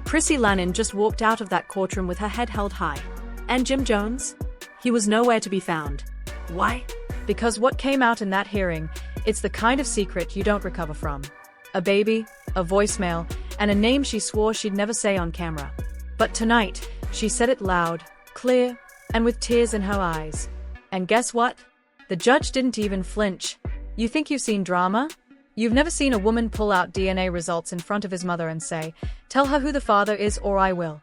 Chrissy Lampkin just walked out of that courtroom with her head held high. And Jim Jones? He was nowhere to be found. Why? Because what came out in that hearing, it's the kind of secret you don't recover from. A baby, a voicemail, and a name she swore she'd never say on camera. But tonight, she said it loud, clear, and with tears in her eyes. And guess what? The judge didn't even flinch. You think you've seen drama? You've never seen a woman pull out DNA results in front of his mother and say, "Tell her who the father is or I will."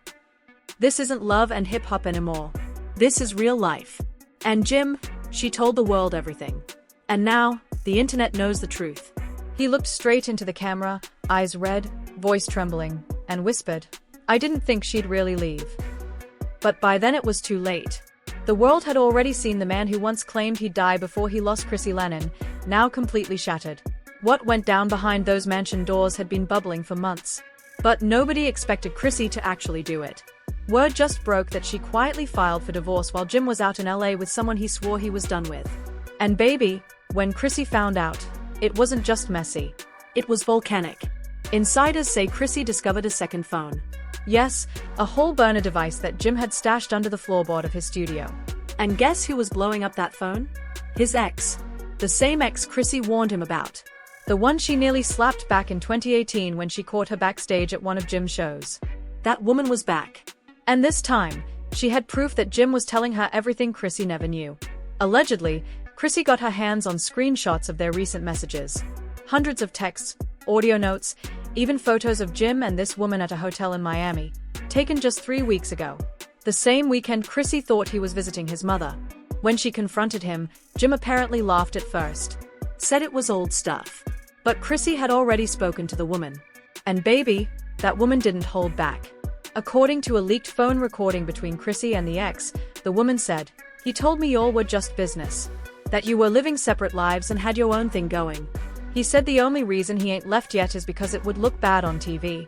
This isn't love and hip-hop anymore. This is real life. And Jim, she told the world everything. And now, the internet knows the truth. He looked straight into the camera, eyes red, voice trembling, and whispered, "I didn't think she'd really leave." But by then it was too late. The world had already seen the man who once claimed he'd die before he lost Chrissy Lampkin, now completely shattered. What went down behind those mansion doors had been bubbling for months. But nobody expected Chrissy to actually do it. Word just broke that she quietly filed for divorce while Jim was out in LA with someone he swore he was done with. And baby, when Chrissy found out, it wasn't just messy. It was volcanic. Insiders say Chrissy discovered a second phone. Yes, a whole burner device that Jim had stashed under the floorboard of his studio. And guess who was blowing up that phone? His ex. The same ex Chrissy warned him about. The one she nearly slapped back in 2018 when she caught her backstage at one of Jim's shows. That woman was back. And this time, she had proof that Jim was telling her everything Chrissy never knew. Allegedly, Chrissy got her hands on screenshots of their recent messages. Hundreds of texts, audio notes, even photos of Jim and this woman at a hotel in Miami, taken just 3 weeks ago. The same weekend Chrissy thought he was visiting his mother. When she confronted him, Jim apparently laughed at first. Said it was old stuff. But Chrissy had already spoken to the woman. And baby, that woman didn't hold back. According to a leaked phone recording between Chrissy and the ex, the woman said, "He told me y'all were just business. That you were living separate lives and had your own thing going. He said the only reason he ain't left yet is because it would look bad on TV."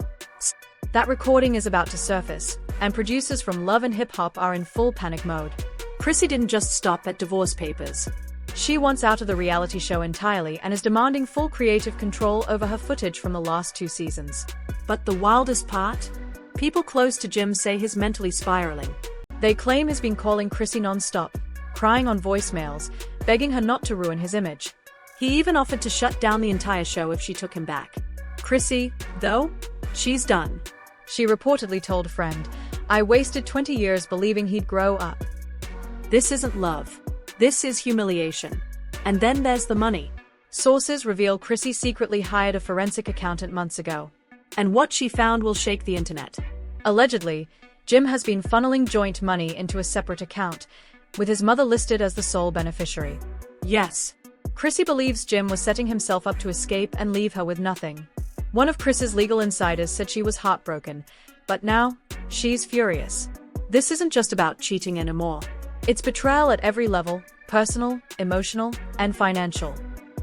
That recording is about to surface, and producers from Love and Hip Hop are in full panic mode. Chrissy didn't just stop at divorce papers. She wants out of the reality show entirely and is demanding full creative control over her footage from the last 2 seasons. But the wildest part? People close to Jim say he's mentally spiraling. They claim he's been calling Chrissy non-stop, crying on voicemails, begging her not to ruin his image. He even offered to shut down the entire show if she took him back. Chrissy, though, she's done. She reportedly told a friend, "I wasted 20 years believing he'd grow up." This isn't love. This is humiliation. And then there's the money. Sources reveal Chrissy secretly hired a forensic accountant months ago. And what she found will shake the internet. Allegedly, Jim has been funneling joint money into a separate account, with his mother listed as the sole beneficiary. Yes, Chrissy believes Jim was setting himself up to escape and leave her with nothing. One of Chris's legal insiders said she was heartbroken, but now, she's furious. This isn't just about cheating anymore. It's betrayal at every level, personal, emotional, and financial.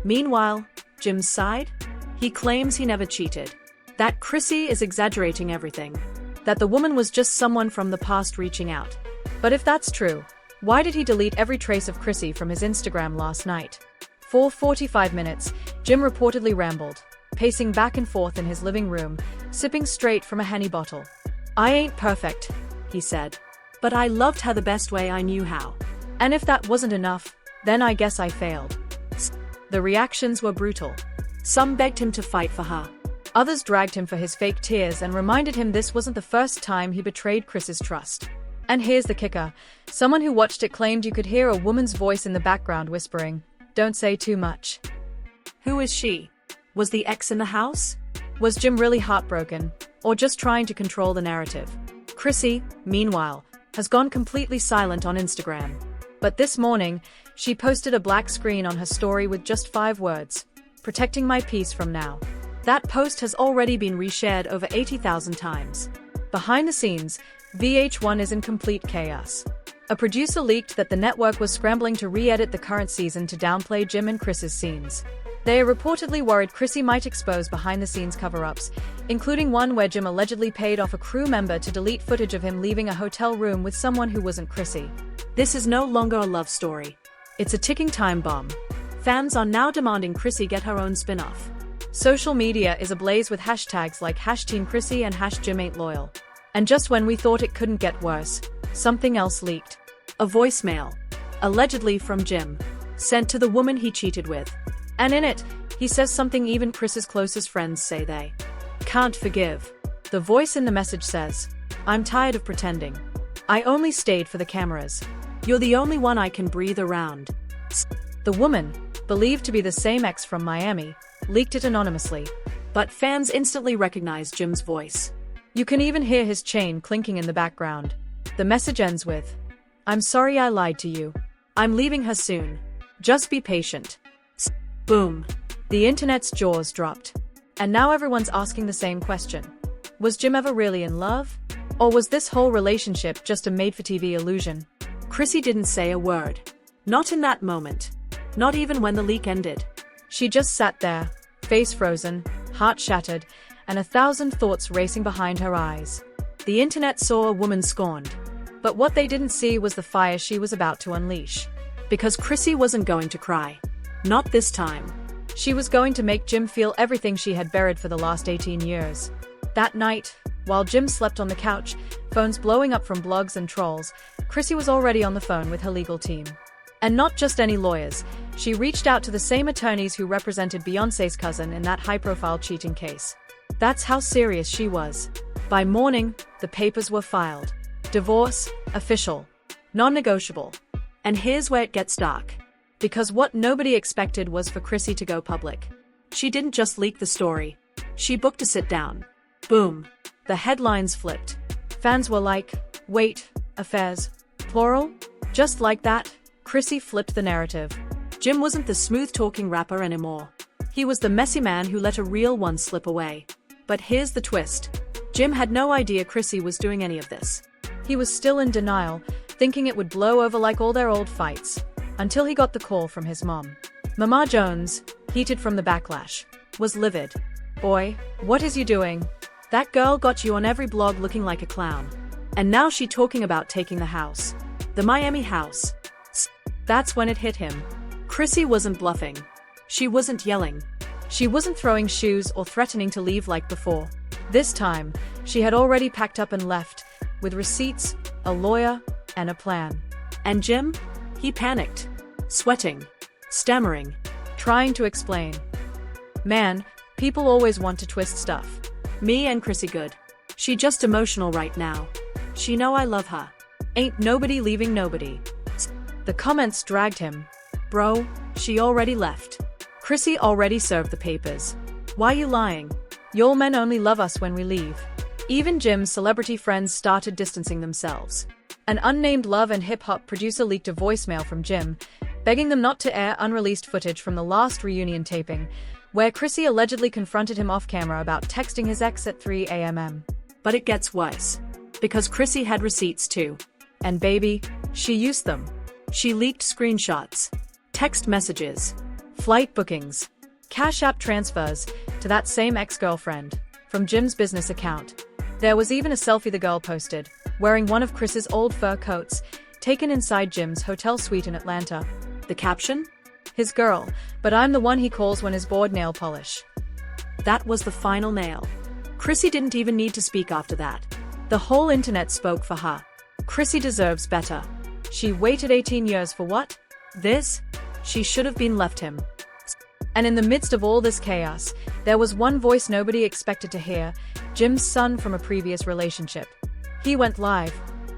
Meanwhile, Jim's side? He claims he never cheated. That Chrissy is exaggerating everything. That the woman was just someone from the past reaching out. But if that's true, why did he delete every trace of Chrissy from his Instagram last night? For 45 minutes, Jim reportedly rambled, pacing back and forth in his living room, sipping straight from a Henny bottle. "I ain't perfect," he said. "But I loved her the best way I knew how. And if that wasn't enough, then I guess I failed." The reactions were brutal. Some begged him to fight for her. Others dragged him for his fake tears and reminded him this wasn't the first time he betrayed Chris's trust. And here's the kicker. Someone who watched it claimed you could hear a woman's voice in the background whispering, "Don't say too much." Who is she? Was the ex in the house? Was Jim really heartbroken, or just trying to control the narrative? Chrissy, meanwhile, has gone completely silent on Instagram. But this morning, she posted a black screen on her story with just 5 words, "Protecting my peace from now." That post has already been reshared over 80,000 times. Behind the scenes, VH1 is in complete chaos. A producer leaked that the network was scrambling to re-edit the current season to downplay Jim and Chris's scenes. They are reportedly worried Chrissy might expose behind-the-scenes cover-ups, including one where Jim allegedly paid off a crew member to delete footage of him leaving a hotel room with someone who wasn't Chrissy. This is no longer a love story. It's a ticking time bomb. Fans are now demanding Chrissy get her own spin-off. Social media is ablaze with hashtags like #TeamChrissy and #JimAin'tLoyal. And just when we thought it couldn't get worse, something else leaked. A voicemail, allegedly from Jim, sent to the woman he cheated with. And in it, he says something even Chris's closest friends say they can't forgive. The voice in the message says, "I'm tired of pretending. I only stayed for the cameras. You're the only one I can breathe around." The woman, believed to be the same ex from Miami, leaked it anonymously, but fans instantly recognized Jim's voice. You can even hear his chain clinking in the background. The message ends with, "I'm sorry I lied to you. I'm leaving her soon. Just be patient." Boom. The internet's jaws dropped. And now everyone's asking the same question. Was Jim ever really in love? Or was this whole relationship just a made-for-TV illusion? Chrissy didn't say a word. Not in that moment. Not even when the leak ended. She just sat there, face frozen, heart shattered, and 1,000 thoughts racing behind her eyes. The internet saw a woman scorned. But what they didn't see was the fire she was about to unleash. Because Chrissy wasn't going to cry. Not this time. She was going to make Jim feel everything she had buried for the last 18 years. That night, while Jim slept on the couch, phones blowing up from blogs and trolls, Chrissy was already on the phone with her legal team. And not just any lawyers, she reached out to the same attorneys who represented Beyoncé's cousin in that high-profile cheating case. That's how serious she was. By morning, the papers were filed. Divorce, official. Non-negotiable. And here's where it gets dark. Because what nobody expected was for Chrissy to go public. She didn't just leak the story. She booked a sit-down. Boom. The headlines flipped. Fans were like, wait, affairs? Plural? Just like that, Chrissy flipped the narrative. Jim wasn't the smooth-talking rapper anymore. He was the messy man who let a real one slip away. But here's the twist. Jim had no idea Chrissy was doing any of this. He was still in denial, thinking it would blow over like all their old fights. Until he got the call from his mom. Mama Jones, heated from the backlash, was livid. "Boy, what is you doing? That girl got you on every blog looking like a clown. And now she talking about taking the house. The Miami house." That's when it hit him. Chrissy wasn't bluffing. She wasn't yelling. She wasn't throwing shoes or threatening to leave like before. This time, she had already packed up and left, with receipts, a lawyer, and a plan. And Jim? He panicked. Sweating. Stammering. Trying to explain. "Man, people always want to twist stuff. Me and Chrissy good. She just emotional right now. She know I love her. Ain't nobody leaving nobody." The comments dragged him. "Bro, she already left. Chrissy already served the papers. Why you lying? Y'all men only love us when we leave." Even Jim's celebrity friends started distancing themselves. An unnamed love and hip-hop producer leaked a voicemail from Jim, begging them not to air unreleased footage from the last reunion taping, where Chrissy allegedly confronted him off-camera about texting his ex at 3 a.m. But it gets worse. Because Chrissy had receipts too. And baby, she used them. She leaked screenshots, text messages, flight bookings, Cash App transfers to that same ex-girlfriend from Jim's business account. There was even a selfie the girl posted, wearing one of Chris's old fur coats, taken inside Jim's hotel suite in Atlanta. The caption? "His girl, but I'm the one he calls when his bored nail polish." That was the final nail. Chrissy didn't even need to speak after that. The whole internet spoke for her. Chrissy deserves better. She waited 18 years for what? This? She should have been left him. And in the midst of all this chaos, there was one voice nobody expected to hear, Jim's son from a previous relationship. He went live.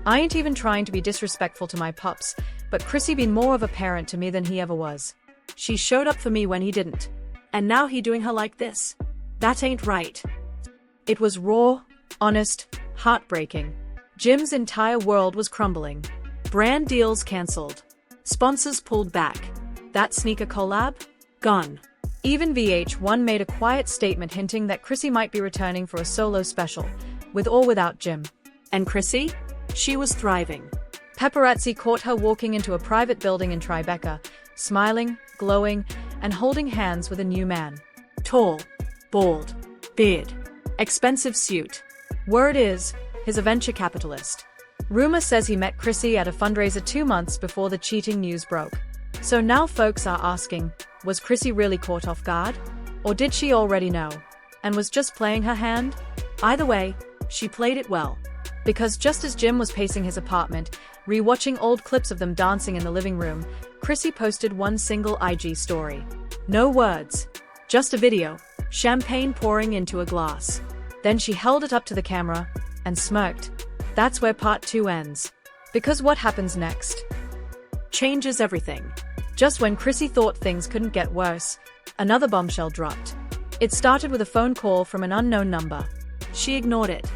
"I ain't even trying to be disrespectful to my pups, but Chrissy been more of a parent to me than he ever was. She showed up for me when he didn't. And now he doing her like this. That ain't right." It was raw, honest, heartbreaking. Jim's entire world was crumbling. Brand deals cancelled. Sponsors pulled back. That sneaker collab? Gone. Even VH1 made a quiet statement hinting that Chrissy might be returning for a solo special, with or without Jim. And Chrissy? She was thriving. Paparazzi caught her walking into a private building in Tribeca, smiling, glowing, and holding hands with a new man. Tall, bald, beard, expensive suit. Word is, he's a venture capitalist. Rumor says he met Chrissy at a fundraiser 2 months before the cheating news broke. So now folks are asking, was Chrissy really caught off guard? Or did she already know? And was just playing her hand? Either way, she played it well. Because just as Jim was pacing his apartment, re-watching old clips of them dancing in the living room, Chrissy posted one single IG story. No words. Just a video. Champagne pouring into a glass. Then she held it up to the camera and smirked. That's where part 2 ends. Because what happens next changes everything. Just when Chrissy thought things couldn't get worse, another bombshell dropped. It started with a phone call from an unknown number. She ignored it.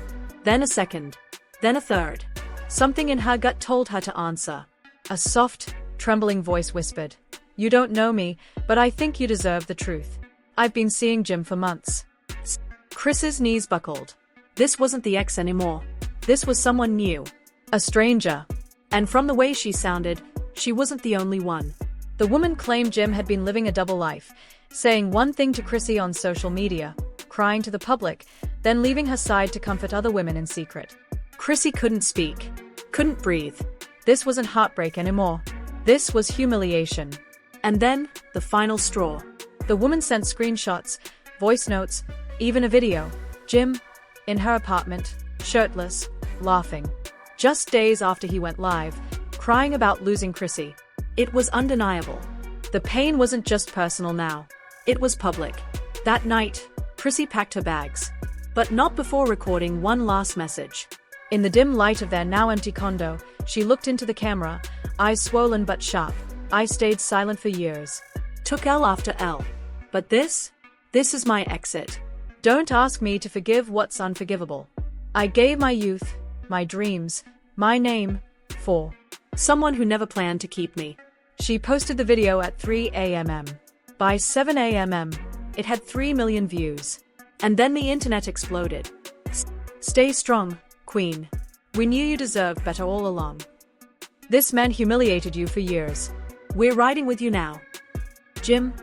Then a second. Then a third. Something in her gut told her to answer. A soft, trembling voice whispered, "You don't know me, but I think you deserve the truth. I've been seeing Jim for months." Chris's knees buckled. This wasn't the ex anymore. This was someone new. A stranger. And from the way she sounded, she wasn't the only one. The woman claimed Jim had been living a double life, saying one thing to Chrissy on social media, crying to the public, then leaving her side to comfort other women in secret. Chrissy couldn't speak. Couldn't breathe. This wasn't heartbreak anymore. This was humiliation. And then, the final straw. The woman sent screenshots, voice notes, even a video. Jim, in her apartment, shirtless, laughing. Just days after he went live, crying about losing Chrissy. It was undeniable. The pain wasn't just personal now. It was public. That night, Chrissy packed her bags. But not before recording one last message. In the dim light of their now empty condo, she looked into the camera, eyes swollen but sharp. "I stayed silent for years. Took L after L. But this is my exit. Don't ask me to forgive what's unforgivable. I gave my youth, my dreams, my name, for someone who never planned to keep me." She posted the video at 3 a.m. By 7 a.m., it had 3 million views. And then the internet exploded. "Stay strong, Queen. We knew you deserved better all along. This man humiliated you for years. We're riding with you now. Jim,